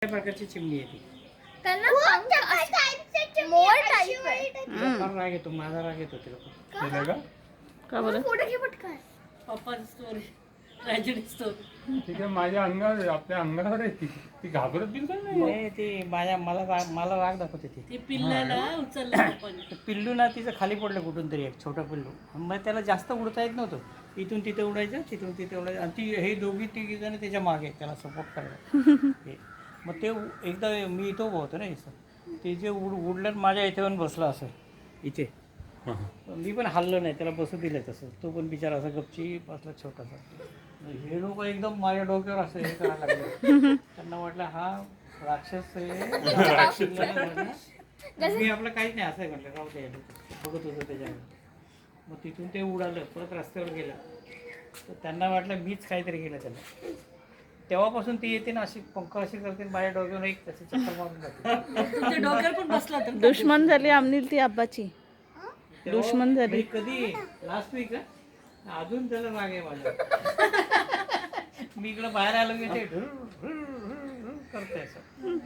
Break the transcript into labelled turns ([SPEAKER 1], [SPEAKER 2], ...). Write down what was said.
[SPEAKER 1] प्रकारची चिमणी आहे ती.
[SPEAKER 2] त्यांना मोर टाईप आहे.
[SPEAKER 1] फार राग येतो, माझा राग येतो तिला.
[SPEAKER 3] केलं का?
[SPEAKER 4] का बरं?
[SPEAKER 2] फोटो घे पटकन.
[SPEAKER 5] पप्पाची स्टोरी, ट्रॅजेडी स्टोरी.
[SPEAKER 3] ठीक आहे, माझ्या अंगावर आपल्या अंगावर आहे ती. ती घाबरत बिलकुल नाही.
[SPEAKER 1] नाही ती मला राग दाखवते ती.
[SPEAKER 5] ती पिल्लाला उचललं पप्पाने.
[SPEAKER 1] ते पिल्लू ना तिचं खाली पडलं कुठून तरी, एक छोटा पिल्लू. मग त्याला जास्त उडता येत नव्हतं. इथून तिथे उडायचं, तिथून तिथे उडायचं. आणि ती हे दोघी तिघी जण त्याच्या मागे त्याला सपोर्ट करायला. हे. मग ते एकदा मी इथं उभं होतो ना इथं, ते जे उडलं माझ्या इथे येऊन बसला असं इथे. मी पण हल्लो नाही, त्याला बसू दिलं तसं. तो पण बिचारा असा गपची बसला छोटासा. हे लोक एकदम माझ्या डोक्यावर असं हे करायला लागले. त्यांना वाटलं हा राक्षस आहे. मी आपलं काहीच नाही असं म्हटलं, राहू दे बघत होतो त्याच्यावर. मग तिथून ते उडालं, परत रस्त्यावर गेलं. तर त्यांना वाटलं मीच काहीतरी केलं त्याला. तेव्हापासून ती येते ना अशी पंख अशी करते, माझ्या डोक्यावर एक तशी चक्कर मारून जाते.
[SPEAKER 5] तुझ्या डोक्यावर पण बसला तर
[SPEAKER 4] दुश्मन झाली आमनील ती आब्बाची. दुश्मन झाली.
[SPEAKER 1] म्हणजे कधी लास्ट वीक अजून त्याला राग आहे माझ्या. मी इकडं बाहेर आलो की ते करते असं.